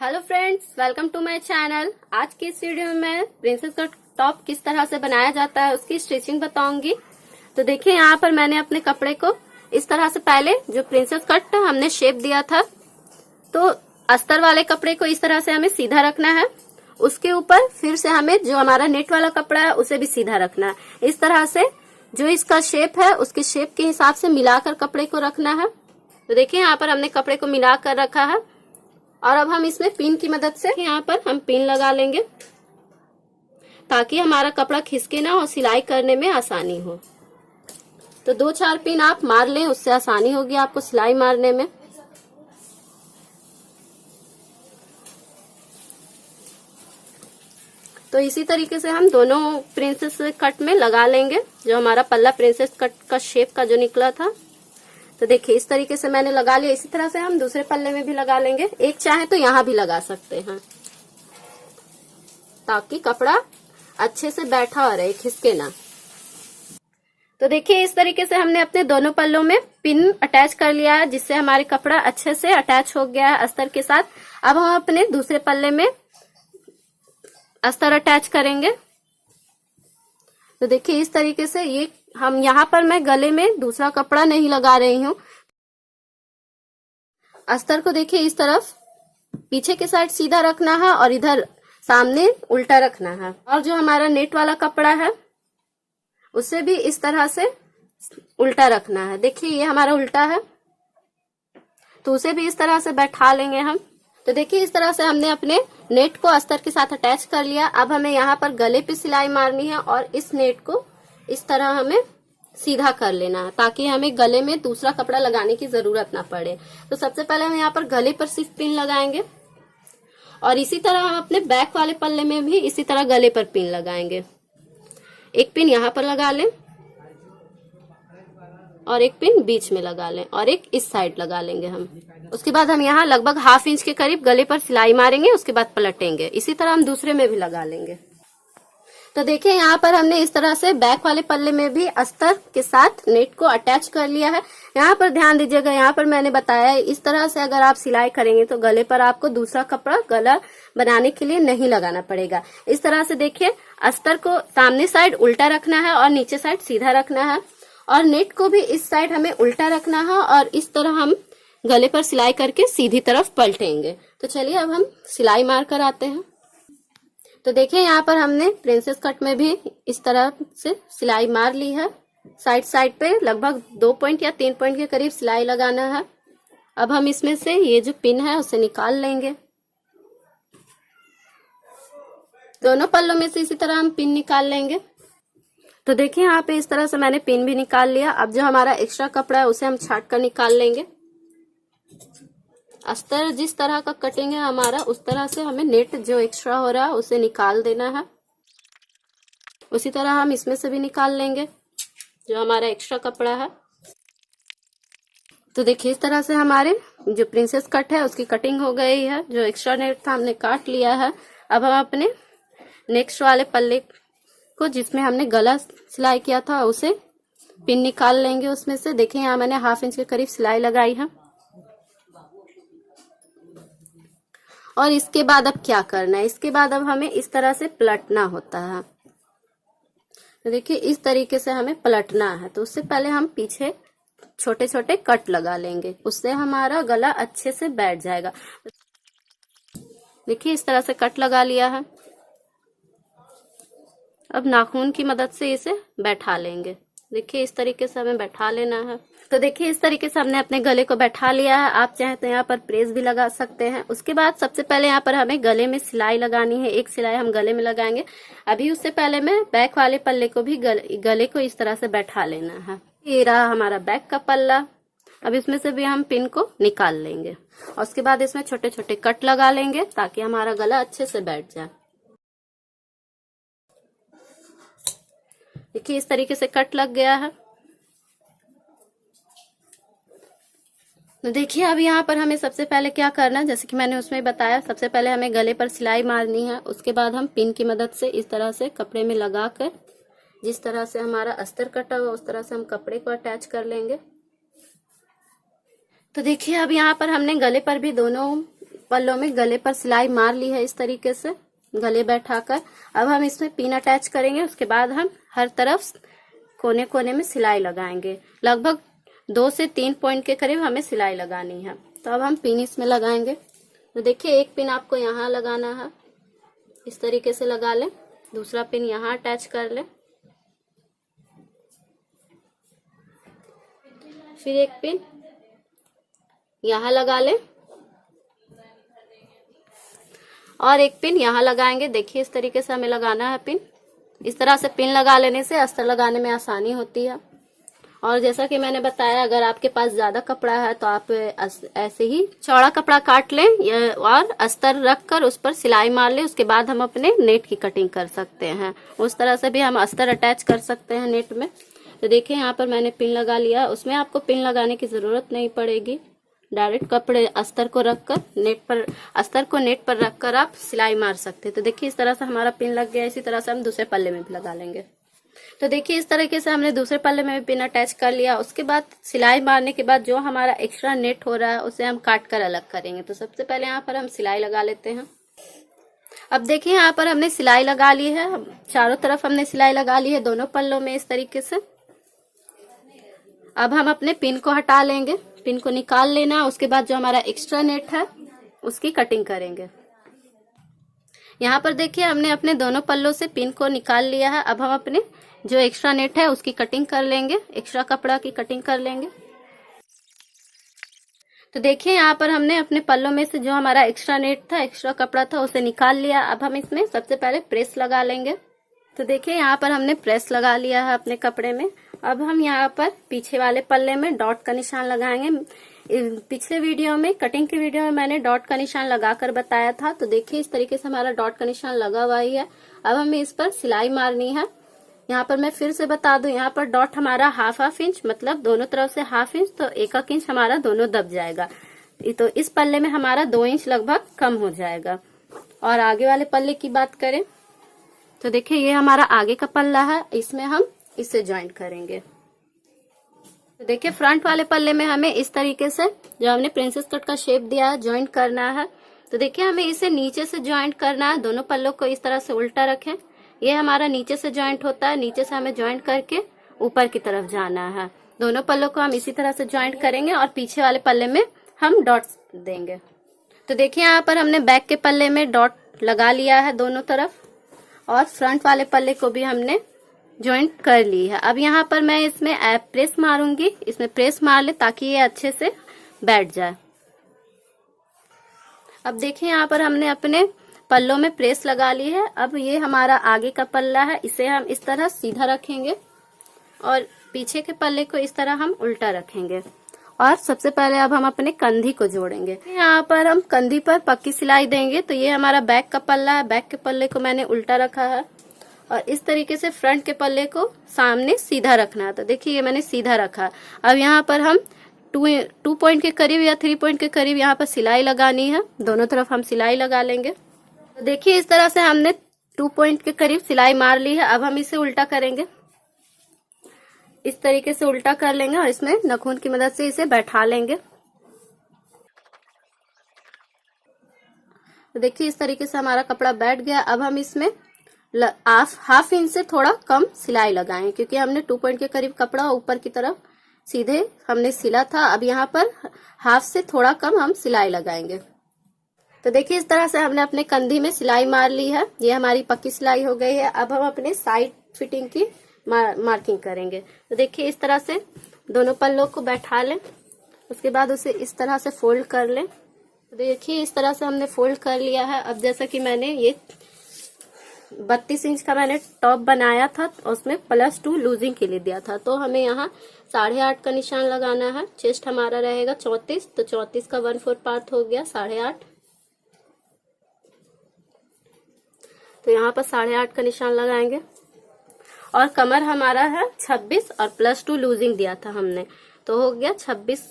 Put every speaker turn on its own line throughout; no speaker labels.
Hello friends, welcome to my channel. आज की इस वीडियो में मैं प्रिंसेस कट टॉप किस तरह से बनाया जाता है उसकी स्टिचिंग बताऊंगी। तो देखिए, यहाँ पर मैंने अपने कपड़े को इस तरह से, पहले जो प्रिंसेस कट हमने शेप दिया था, तो अस्तर वाले कपड़े को इस तरह से हमें सीधा रखना है। उसके ऊपर फिर से हमें जो हमारा नेट वाला कपड़ा है उसे भी सीधा रखना है। इस तरह से जो इसका शेप है उसके शेप के हिसाब से मिलाकर कपड़े को रखना है। तो देखिए, यहाँ पर हमने कपड़े को मिलाकर रखा है और अब हम इसमें पिन की मदद से यहाँ पर हम पिन लगा लेंगे ताकि हमारा कपड़ा खिसके ना और सिलाई करने में आसानी हो। तो 2-4 पिन आप मार लें, उससे आसानी होगी आपको सिलाई मारने में। तो इसी तरीके से हम दोनों प्रिंसेस कट में लगा लेंगे जो हमारा पल्ला प्रिंसेस कट का शेप का जो निकला था। तो देखिए, इस तरीके से मैंने लगा लिया। इसी तरह से हम दूसरे पल्ले में भी लगा लेंगे। एक चाहे तो यहाँ भी लगा सकते हैं ताकि कपड़ा अच्छे से बैठा हो रहे, खिसके ना। तो देखिए, इस तरीके से हमने अपने दोनों पल्लों में पिन अटैच कर लिया है, जिससे हमारे कपड़ा अच्छे से अटैच हो गया है अस्तर के साथ। अब हम अपने दूसरे पल्ले में अस्तर अटैच करेंगे। तो देखिए, इस तरीके से ये हम यहाँ पर मैं गले में दूसरा कपड़ा नहीं लगा रही हूँ। अस्तर को देखिए, इस तरफ पीछे के साइड सीधा रखना है और इधर सामने उल्टा रखना है। और जो हमारा नेट वाला कपड़ा है उसे भी इस तरह से उल्टा रखना है। देखिए, ये हमारा उल्टा है तो उसे भी इस तरह से बैठा लेंगे हम। तो देखिए, इस तरह से हमने अपने नेट को अस्तर के साथ अटैच कर लिया। अब हमें यहाँ पर गले पे सिलाई मारनी है और इस नेट को इस तरह हमें सीधा कर लेना है ताकि हमें गले में दूसरा कपड़ा लगाने की जरूरत ना पड़े। तो सबसे पहले हम यहाँ पर गले पर सिर्फ पिन लगाएंगे और इसी तरह हम अपने बैक वाले पल्ले में भी इसी तरह गले पर पिन लगाएंगे। एक पिन यहाँ पर लगा लें और एक पिन बीच में लगा लें और एक इस साइड लगा लेंगे हम। उसके बाद हम यहाँ लगभग 1/2 इंच के करीब गले पर सिलाई मारेंगे। उसके बाद पलटेंगे। इसी तरह हम दूसरे में भी लगा लेंगे। तो देखिए, यहाँ पर हमने इस तरह से बैक वाले पल्ले में भी अस्तर के साथ नेट को अटैच कर लिया है। यहाँ पर ध्यान दीजिएगा, यहाँ पर मैंने बताया है इस तरह से अगर आप सिलाई करेंगे तो गले पर आपको दूसरा कपड़ा गला बनाने के लिए नहीं लगाना पड़ेगा। इस तरह से देखिए, अस्तर को सामने साइड उल्टा रखना है और नीचे साइड सीधा रखना है और नेट को भी इस साइड हमें उल्टा रखना है और इस तरह हम गले पर सिलाई करके सीधी तरफ पलटेंगे। तो चलिए, अब हम सिलाई मार कर आते हैं। तो देखिए, यहाँ पर हमने प्रिंसेस कट में भी इस तरह से सिलाई मार ली है। साइड साइड पे लगभग 2 पॉइंट या 3 पॉइंट के करीब सिलाई लगाना है। अब हम इसमें से ये जो पिन है उसे निकाल लेंगे। दोनों पल्लों में से इसी तरह हम पिन निकाल लेंगे। तो देखिए, यहाँ पे इस तरह से मैंने पिन भी निकाल लिया। अब जो हमारा एक्स्ट्रा कपड़ा है उसे हम छाट कर निकाल लेंगे। अस्तर जिस तरह का कटिंग है हमारा, उस तरह से हमें नेट जो एक्स्ट्रा हो रहा है उसे निकाल देना है। उसी तरह हम इसमें से भी निकाल लेंगे जो हमारा एक्स्ट्रा कपड़ा है। तो देखिए, इस तरह से हमारे जो प्रिंसेस कट है उसकी कटिंग हो गई है। जो एक्स्ट्रा नेट था हमने काट लिया है। अब हम अपने नेक्स्ट वाले पल्ले को, जिसमें हमने गला सिलाई किया था, उसे पिन निकाल लेंगे उसमें से। देखिए, यहाँ मैंने 1/2 इंच के करीब सिलाई लगाई है। और इसके बाद अब क्या करना है, इसके बाद अब हमें इस तरह से पलटना होता है। तो देखिए, इस तरीके से हमें पलटना है। तो उससे पहले हम पीछे छोटे छोटे कट लगा लेंगे, उससे हमारा गला अच्छे से बैठ जाएगा। देखिए, इस तरह से कट लगा लिया है। अब नाखून की मदद से इसे बैठा लेंगे। देखिए, इस तरीके से हमें बैठा लेना है। तो देखिए, इस तरीके से हमने अपने गले को बैठा लिया है। आप चाहे तो यहाँ पर प्रेस भी लगा सकते हैं। उसके बाद सबसे पहले यहाँ पर हमें गले में सिलाई लगानी है। एक सिलाई हम गले में लगाएंगे। अभी उससे पहले मैं बैक वाले पल्ले को भी गले को इस तरह से बैठा लेना है। ये रहा हमारा बैक का पल्ला। अब इसमें से भी हम पिन को निकाल लेंगे और उसके बाद इसमें छोटे छोटे कट लगा लेंगे ताकि हमारा गला अच्छे से बैठ जाए। देखिए, इस तरीके से कट लग गया है। तो देखिए, अब यहाँ पर हमें सबसे पहले क्या करना है, जैसे कि मैंने उसमें बताया, सबसे पहले हमें गले पर सिलाई मारनी है। उसके बाद हम पिन की मदद से इस तरह से कपड़े में लगाकर जिस तरह से हमारा अस्तर कटा हुआ उस तरह से हम कपड़े को अटैच कर लेंगे। तो देखिए अब यहाँ पर हमने गले पर भी दोनों पल्लों में गले पर सिलाई मार ली है, इस तरीके से गले बैठाकर। अब हम इसमें पिन अटैच करेंगे, उसके बाद हम हर तरफ कोने कोने में सिलाई लगाएंगे। लगभग 2 से 3 पॉइंट के करीब हमें सिलाई लगानी है। तो अब हम पिन इसमें लगाएंगे। तो देखिए एक पिन आपको यहाँ लगाना है, इस तरीके से लगा लें। दूसरा पिन यहाँ अटैच कर लें, फिर एक पिन यहाँ लगा लें और एक पिन यहाँ लगाएंगे। देखिए इस तरीके से हमें लगाना है पिन। इस तरह से पिन लगा लेने से अस्तर लगाने में आसानी होती है। और जैसा कि मैंने बताया, अगर आपके पास ज्यादा कपड़ा है तो आप ऐसे ही चौड़ा कपड़ा काट लें और अस्तर रख कर उस पर सिलाई मार लें। उसके बाद हम अपने नेट की कटिंग कर सकते हैं। उस तरह से भी हम अस्तर अटैच कर सकते हैं नेट में। तो देखिए यहाँ पर मैंने पिन लगा लिया। उसमें आपको पिन लगाने की जरूरत नहीं पड़ेगी, डायरेक्ट कपड़े अस्तर को रखकर नेट पर, अस्तर को नेट पर रखकर आप सिलाई मार सकते हैं। तो देखिए इस तरह से हमारा पिन लग गया। इसी तरह से हम दूसरे पल्ले में भी लगा लेंगे। तो देखिए इस तरीके से हमने दूसरे पल्ले में भी पिन अटैच कर लिया। उसके बाद सिलाई मारने के बाद जो हमारा एक्स्ट्रा नेट हो रहा है उसे हम काट कर अलग करेंगे। तो सबसे पहले यहाँ पर हम सिलाई लगा लेते हैं। अब देखिए यहाँ पर हमने सिलाई लगा ली है, चारों तरफ हमने सिलाई लगा ली है दोनों पल्लों में इस तरीके से। अब हम अपने पिन को हटा लेंगे, पिन को निकाल लेना। उसके बाद जो हमारा एक्स्ट्रा नेट है उसकी कटिंग करेंगे। यहाँ पर देखिए हमने अपने दोनों पल्लों से पिन को निकाल लिया है। अब हम अपने जो एक्स्ट्रा नेट है उसकी कटिंग कर लेंगे, एक्स्ट्रा कपड़ा की कटिंग कर लेंगे। तो देखिए यहाँ पर हमने अपने पल्लों में से जो हमारा एक्स्ट्रा नेट था, एक्स्ट्रा कपड़ा था, उसे निकाल लिया। अब हम इसमें सबसे पहले प्रेस लगा लेंगे। तो देखिए यहाँ पर हमने प्रेस लगा लिया है अपने कपड़े में। अब हम यहाँ पर पीछे वाले पल्ले में डॉट का निशान लगाएंगे। पिछले वीडियो में, कटिंग के वीडियो में मैंने डॉट का निशान लगाकर बताया था। तो देखिए इस तरीके से हमारा डॉट का निशान लगा हुआ ही है। अब हमें इस पर सिलाई मारनी है। यहाँ पर मैं फिर से बता दूं, यहाँ पर डॉट हमारा हाफ इंच, मतलब दोनों तरफ से हाफ इंच, तो 1 इंच हमारा दोनों दब जाएगा। तो इस पल्ले में हमारा 2 इंच लगभग कम हो जाएगा। और आगे वाले पल्ले की बात करें तो देखिए ये हमारा आगे का पल्ला है, इसमें हम इसे ज्वाइंट करेंगे। तो देखिए फ्रंट वाले पल्ले में हमें इस तरीके से जो हमने प्रिंसेस कट का शेप दिया है ज्वाइंट करना है। तो देखिए हमें इसे नीचे से ज्वाइंट करना है। दोनों पल्लों को इस तरह से उल्टा रखें। ये हमारा नीचे से ज्वाइंट होता है, नीचे से हमें ज्वाइंट करके ऊपर की तरफ जाना है। दोनों पल्लों को हम इसी तरह से ज्वाइंट करेंगे और पीछे वाले पल्ले में हम डॉट्स देंगे। तो देखिए यहाँ पर हमने बैक के पल्ले में डॉट लगा लिया है दोनों तरफ, और फ्रंट वाले पल्ले को भी हमने ज्वाइंट कर ली है। अब यहाँ पर मैं इसमें प्रेस मारूंगी, इसमें प्रेस मार ले ताकि ये अच्छे से बैठ जाए। अब देखिए यहाँ पर हमने अपने पल्लों में प्रेस लगा ली है। अब ये हमारा आगे का पल्ला है, इसे हम इस तरह सीधा रखेंगे और पीछे के पल्ले को इस तरह हम उल्टा रखेंगे। और सबसे पहले अब हम अपने कंधी को जोड़ेंगे। यहाँ पर हम कंधी पर पक्की सिलाई देंगे। तो ये हमारा बैक का पल्ला है, बैक के पल्ले को मैंने उल्टा रखा है और इस तरीके से फ्रंट के पल्ले को सामने सीधा रखना है। तो देखिए ये मैंने सीधा रखा। अब यहाँ पर हम 2 पॉइंट के करीब या 3 पॉइंट के करीब यहाँ पर सिलाई लगानी है। दोनों तरफ हम सिलाई लगा लेंगे। तो देखिए इस तरह से हमने 2 पॉइंट के करीब सिलाई मार ली है। अब हम इसे उल्टा करेंगे, इस तरीके से उल्टा कर लेंगे और इसमें नाखून की मदद से इसे बैठा लेंगे। तो देखिए इस तरीके से हमारा कपड़ा बैठ गया। अब हम इसमें हाफ इंच से थोड़ा कम सिलाई लगाएं, क्योंकि हमने 2 पॉइंट के करीब कपड़ा ऊपर की तरफ सीधे हमने सिला था। अब यहाँ पर हाफ से थोड़ा कम हम सिलाई लगाएंगे। तो देखिए इस तरह से हमने अपने कंधी में सिलाई मार ली है। ये हमारी पक्की सिलाई हो गई है। अब हम अपने साइड फिटिंग की मार्किंग करेंगे। तो देखिए इस तरह से दोनों पल्लों को बैठा लें, उसके बाद उसे इस तरह से फोल्ड कर लें। तो देखिए इस तरह से हमने फोल्ड कर लिया है। अब जैसा कि मैंने ये 32 इंच का मैंने टॉप बनाया था, उसमें +2 लूजिंग के लिए दिया था। तो हमें यहाँ 8.5 का निशान लगाना है। चेस्ट हमारा रहेगा 34, तो 34 का 1/4 पार्ट हो गया 8.5। तो यहाँ पर 8.5 का निशान लगाएंगे। और कमर हमारा है 26 और +2 लूजिंग दिया था हमने, तो हो गया 26,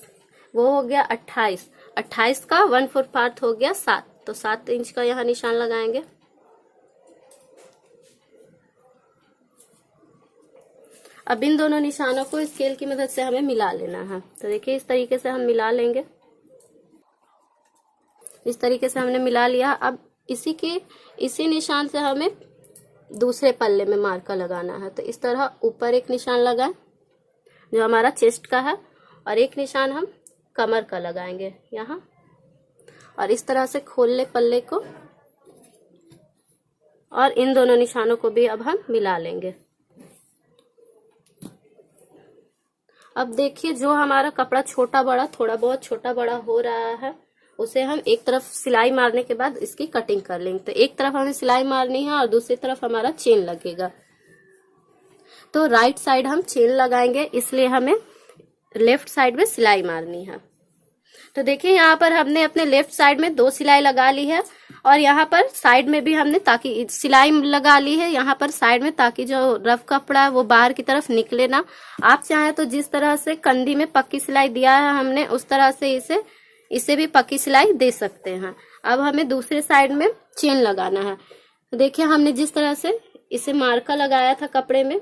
वो हो गया 28। 28 का 1/4 पार्ट हो गया 7, तो 7 इंच का यहाँ निशान लगाएंगे। अब इन दोनों निशानों को स्केल की मदद से हमें मिला लेना है। तो देखिए इस तरीके से हम मिला लेंगे। इस तरीके से हमने मिला लिया। अब इसी निशान से हमें दूसरे पल्ले में मार्का लगाना है। तो इस तरह ऊपर एक निशान लगाएं जो हमारा चेस्ट का है, और एक निशान हम कमर का लगाएंगे यहाँ, और इस तरह से खोल ले पल्ले को, और इन दोनों निशानों को भी अब हम मिला लेंगे। अब देखिए जो हमारा कपड़ा छोटा बड़ा, थोड़ा बहुत छोटा बड़ा हो रहा है, उसे हम एक तरफ सिलाई मारने के बाद इसकी कटिंग कर लेंगे। तो एक तरफ हमें सिलाई मारनी है और दूसरी तरफ हमारा चेन लगेगा। तो राइट साइड हम चेन लगाएंगे, इसलिए हमें लेफ्ट साइड में सिलाई मारनी है। तो देखिए यहाँ पर हमने अपने लेफ्ट साइड में 2 सिलाई लगा ली है, और यहाँ पर साइड में भी हमने ताकि सिलाई लगा ली है यहाँ पर साइड में, ताकि जो रफ कपड़ा है वो बाहर की तरफ निकले ना। आप चाहें तो जिस तरह से कंधी में पक्की सिलाई दिया है हमने, उस तरह से इसे भी पक्की सिलाई दे सकते हैं। अब हमें दूसरे साइड में चेन लगाना है। तो देखिए हमने जिस तरह से इसे मार्का लगाया था कपड़े में,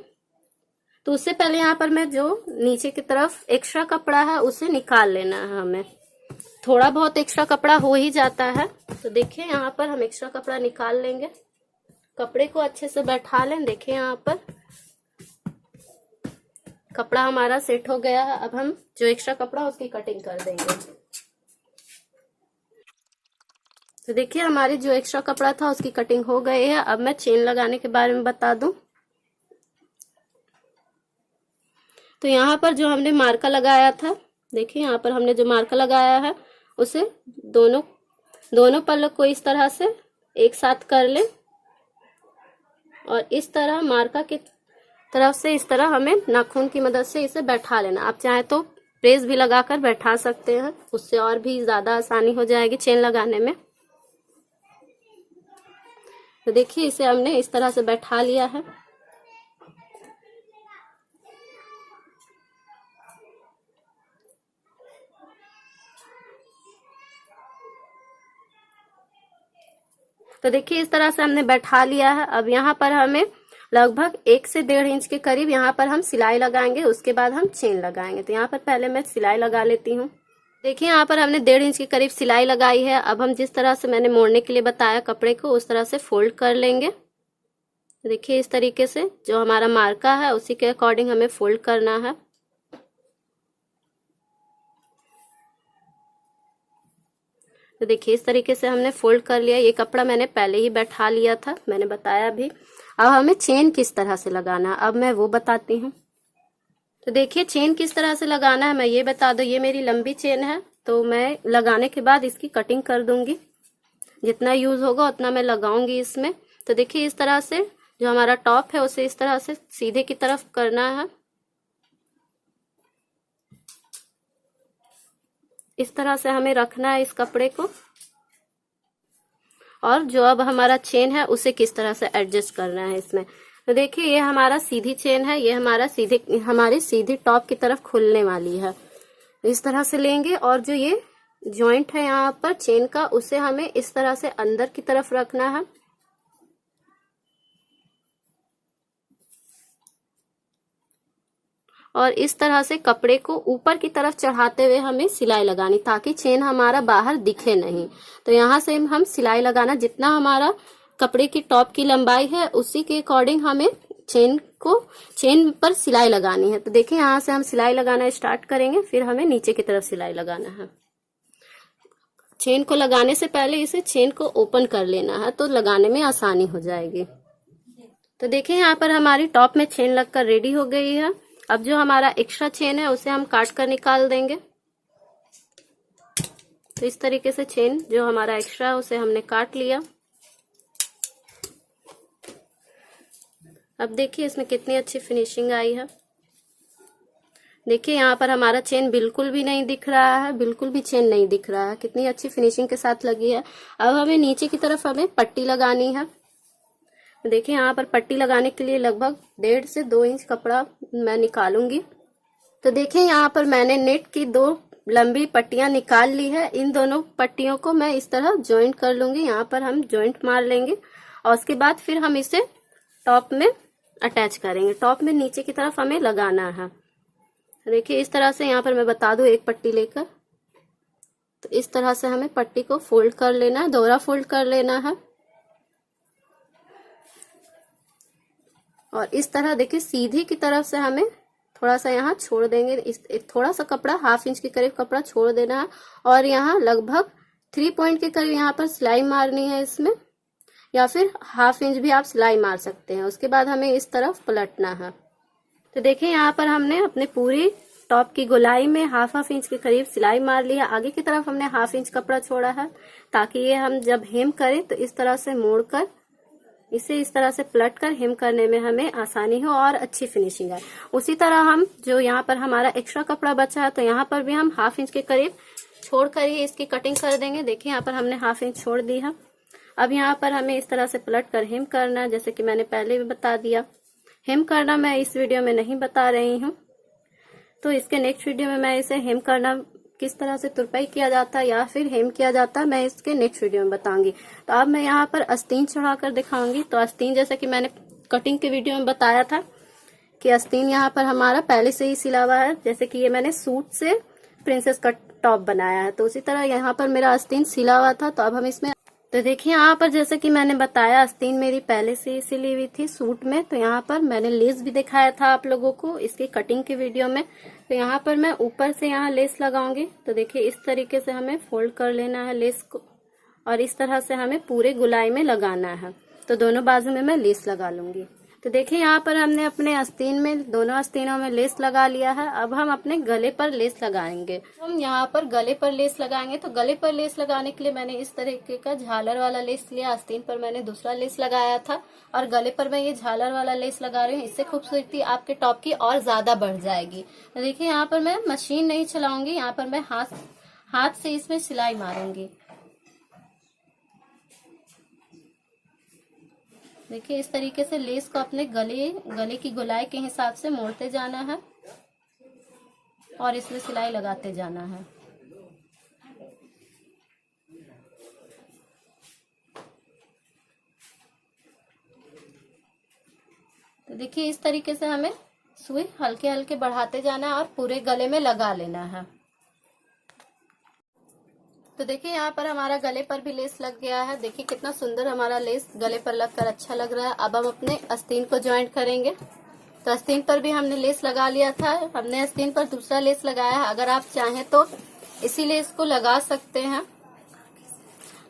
तो उससे पहले यहाँ पर मैं जो नीचे की तरफ एक्स्ट्रा कपड़ा है उसे निकाल लेना है हमें। थोड़ा बहुत एक्स्ट्रा कपड़ा हो ही जाता है। तो देखिए यहाँ पर हम एक्स्ट्रा कपड़ा निकाल लेंगे, कपड़े को अच्छे से बैठा लें। देखिए यहाँ पर कपड़ा हमारा सेट हो गया है। अब हम जो एक्स्ट्रा कपड़ा उसकी कटिंग कर देंगे। तो देखिए हमारी जो एक्स्ट्रा कपड़ा था उसकी कटिंग हो गई है। अब मैं चेन लगाने के बारे में बता दूं। तो यहाँ पर जो हमने मार्का लगाया था, देखिए यहाँ पर हमने जो मार्का लगाया है उसे दोनों पल्लों को इस तरह से एक साथ कर लें, और इस तरह मार्का की तरफ से इस तरह हमें नाखून की मदद से इसे बैठा लेना। आप चाहे तो प्रेस भी लगाकर बैठा सकते हैं, उससे और भी ज्यादा आसानी हो जाएगी चेन लगाने में। तो देखिए इसे हमने इस तरह से बैठा लिया है। तो देखिए इस तरह से हमने बैठा लिया है। अब यहाँ पर हमें लगभग 1 से 1.5 इंच के करीब यहाँ पर हम सिलाई लगाएंगे, उसके बाद हम चेन लगाएंगे। तो यहाँ पर पहले मैं सिलाई लगा लेती हूँ। देखिए यहाँ पर हमने 1.5 इंच के करीब सिलाई लगाई है। अब हम जिस तरह से मैंने मोड़ने के लिए बताया कपड़े को, उस तरह से फोल्ड कर लेंगे। देखिए इस तरीके से जो हमारा मार्का है उसी के अकॉर्डिंग हमें फोल्ड करना है। तो देखिए इस तरीके से हमने फोल्ड कर लिया। ये कपड़ा मैंने पहले ही बैठा लिया था, मैंने बताया भी। अब हमें चेन किस तरह से लगाना है अब मैं वो बताती हूँ। तो देखिए चेन किस तरह से लगाना है मैं ये बता दूं। ये मेरी लंबी चेन है, तो मैं लगाने के बाद इसकी कटिंग कर दूंगी। जितना यूज होगा उतना मैं लगाऊंगी इसमें। तो देखिए इस तरह से जो हमारा टॉप है उसे इस तरह से सीधे की तरफ करना है। इस तरह से हमें रखना है इस कपड़े को, और जो अब हमारा चेन है उसे किस तरह से एडजस्ट करना है इसमें। तो देखिए ये हमारा सीधी चेन है, ये हमारी सीधी टॉप की तरफ खुलने वाली है। इस तरह से लेंगे, और जो ये जॉइंट है यहाँ पर चेन का, उसे हमें इस तरह से अंदर की तरफ रखना है। और इस तरह से कपड़े को ऊपर की तरफ चढ़ाते हुए हमें सिलाई लगानी, ताकि चेन हमारा बाहर दिखे नहीं। तो यहाँ से हम सिलाई लगाना, जितना हमारा कपड़े की टॉप की लंबाई है उसी के अकॉर्डिंग हमें चेन पर सिलाई लगानी है। तो देखिए यहाँ से हम सिलाई लगाना स्टार्ट करेंगे, फिर हमें नीचे की तरफ सिलाई लगाना है। चेन को लगाने से पहले इसे चेन को ओपन कर लेना है, तो लगाने में आसानी हो जाएगी। तो देखिए यहाँ पर हमारी टॉप में चेन लगकर रेडी हो गई है। अब जो हमारा एक्स्ट्रा चेन है उसे हम काट कर निकाल देंगे। तो इस तरीके से चेन जो हमारा एक्स्ट्रा है उसे हमने काट लिया। अब देखिए इसमें कितनी अच्छी फिनिशिंग आई है। देखिए यहाँ पर हमारा चेन बिल्कुल भी नहीं दिख रहा है, बिल्कुल भी चेन नहीं दिख रहा है, कितनी अच्छी फिनिशिंग के साथ लगी है। अब हमें नीचे की तरफ हमें पट्टी लगानी है। देखिए यहाँ पर पट्टी लगाने के लिए लगभग 1.5 से 2 इंच कपड़ा मैं निकालूंगी। तो देखिए यहाँ पर मैंने नेट की 2 लंबी पट्टियां निकाल ली है। इन दोनों पट्टियों को मैं इस तरह जॉइंट कर लूंगी। यहाँ पर हम जॉइंट मार लेंगे, और उसके बाद फिर हम इसे टॉप में अटैच करेंगे। टॉप में नीचे की तरफ हमें लगाना है। देखिए इस तरह से, यहाँ पर मैं बता दूं, एक पट्टी लेकर तो इस तरह से हमें पट्टी को फोल्ड कर लेना है, दोहरा फोल्ड कर लेना है। और इस तरह देखिए सीधी की तरफ से हमें थोड़ा सा यहाँ छोड़ देंगे, इस थोड़ा सा कपड़ा, 1/2 इंच के करीब कपड़ा छोड़ देना है। और यहाँ लगभग 3 पॉइंट के करीब यहाँ पर सिलाई मारनी है इसमें, या फिर 1/2 इंच भी आप सिलाई मार सकते हैं। उसके बाद हमें इस तरफ पलटना है। तो देखिए यहाँ पर हमने अपने पूरी टॉप की गोलाई में 1/2 इंच के करीब सिलाई मार ली है। आगे की तरफ हमने 1/2 इंच कपड़ा छोड़ा है, ताकि ये हम जब हेम करें तो इस तरह से मोड़कर इसे इस तरह से पलट कर हेम करने में हमें आसानी हो और अच्छी फिनिशिंग आए। उसी तरह हम जो यहाँ पर हमारा एक्स्ट्रा कपड़ा बचा है, तो यहाँ पर भी हम 1/2 इंच के करीब छोड़ कर ही इसकी कटिंग कर देंगे। देखिए यहाँ पर हमने 1/2 इंच छोड़ दी है। अब यहाँ पर हमें इस तरह से पलट कर हेम करना है, जैसे कि मैंने पहले भी बता दिया। हेम करना मैं इस वीडियो में नहीं बता रही हूँ, तो इसके नेक्स्ट वीडियो में मैं इसे हेम करना किस तरह से तुरपाई किया जाता है या फिर हेम किया जाता है, मैं इसके नेक्स्ट वीडियो में बताऊंगी। तो अब मैं यहाँ पर आस्तीन चढ़ाकर दिखाऊंगी। तो आस्तीन जैसे कि मैंने कटिंग के वीडियो में बताया था कि आस्तीन यहाँ पर हमारा पहले से ही सिला हुआ है। जैसे कि ये मैंने सूट से प्रिंसेस कट टॉप बनाया है, तो उसी तरह यहाँ पर मेरा आस्तीन सिला हुआ था। तो अब हम इसमें, तो देखिए यहाँ पर जैसे कि मैंने बताया, आस्तीन मेरी पहले से ही सिली हुई थी सूट में। तो यहाँ पर मैंने लेस भी दिखाया था आप लोगों को इसकी कटिंग के वीडियो में। तो यहाँ पर मैं ऊपर से यहाँ लेस लगाऊंगी। तो देखिए इस तरीके से हमें फोल्ड कर लेना है लेस को, और इस तरह से हमें पूरे गुलाई में लगाना है। तो दोनों बाजू में मैं लेस लगा लूंगी। तो देखिए यहाँ पर हमने अपने आस्तीन में, दोनों आस्तीनों में लेस लगा लिया है। अब हम अपने गले पर लेस लगाएंगे। हम यहाँ पर गले पर लेस लगाएंगे। तो गले पर लेस लगाने के लिए मैंने इस तरीके का झालर वाला लेस लिया। आस्तीन पर मैंने दूसरा लेस लगाया था और गले पर मैं ये झालर वाला लेस लगा रही हूँ। इससे खूबसूरती आपके टॉप की और ज्यादा बढ़ जाएगी। तो देखिए यहाँ पर मैं मशीन नहीं चलाऊंगी, यहाँ पर मैं हाथ से इसमें सिलाई मारूंगी। देखिए इस तरीके से लेस को अपने गले की गोलाई के हिसाब से मोड़ते जाना है और इसमें सिलाई लगाते जाना है। तो देखिए इस तरीके से हमें सुई हल्के हल्के बढ़ाते जाना है और पूरे गले में लगा लेना है। तो देखिए यहाँ पर हमारा गले पर भी लेस लग गया है। देखिए कितना सुंदर हमारा लेस गले पर लगकर अच्छा लग रहा है। अब हम अपने आस्तीन को ज्वाइंट करेंगे। तो आस्तीन पर भी हमने लेस लगा लिया था, हमने आस्तीन पर दूसरा लेस लगाया है। अगर आप चाहें तो इसी लेस को लगा सकते हैं।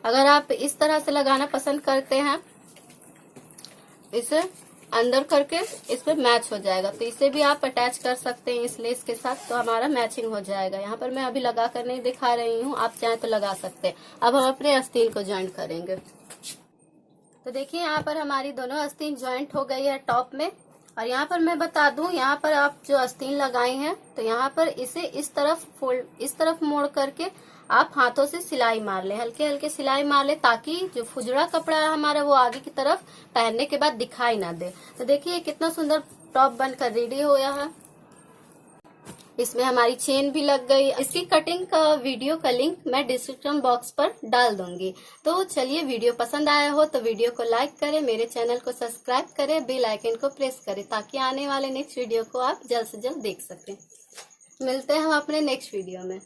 अगर आप इस तरह से लगाना पसंद करते हैं, इसे अंदर करके इसमें मैच हो जाएगा, तो इसे भी आप अटैच कर सकते हैं इस लेस के साथ, तो हमारा मैचिंग हो जाएगा। यहाँ पर मैं अभी लगा कर नहीं दिखा रही हूँ, आप चाहें तो लगा सकते हैं। अब हम अपने आस्तीन को ज्वाइंट करेंगे। तो देखिए यहाँ पर हमारी दोनों आस्तीन ज्वाइंट हो गई है टॉप में। और यहाँ पर मैं बता दूं, यहाँ पर आप जो आस्तीन लगाई हैं, तो यहाँ पर इसे इस तरफ मोड़ करके आप हाथों से सिलाई मार लें, हल्के हल्के सिलाई मार लें, ताकि जो फुजड़ा कपड़ा है हमारा वो आगे की तरफ पहनने के बाद दिखाई ना दे। तो देखिए कितना सुंदर टॉप बनकर रेडी हो गया है। इसमें हमारी चेन भी लग गई। इसकी कटिंग का वीडियो का लिंक मैं डिस्क्रिप्शन बॉक्स पर डाल दूंगी। तो चलिए, वीडियो पसंद आया हो तो वीडियो को लाइक करें, मेरे चैनल को सब्सक्राइब करें, बेल आइकन को प्रेस करें, ताकि आने वाले नेक्स्ट वीडियो को आप जल्द से जल्द देख सकें। मिलते हैं हम अपने नेक्स्ट वीडियो में।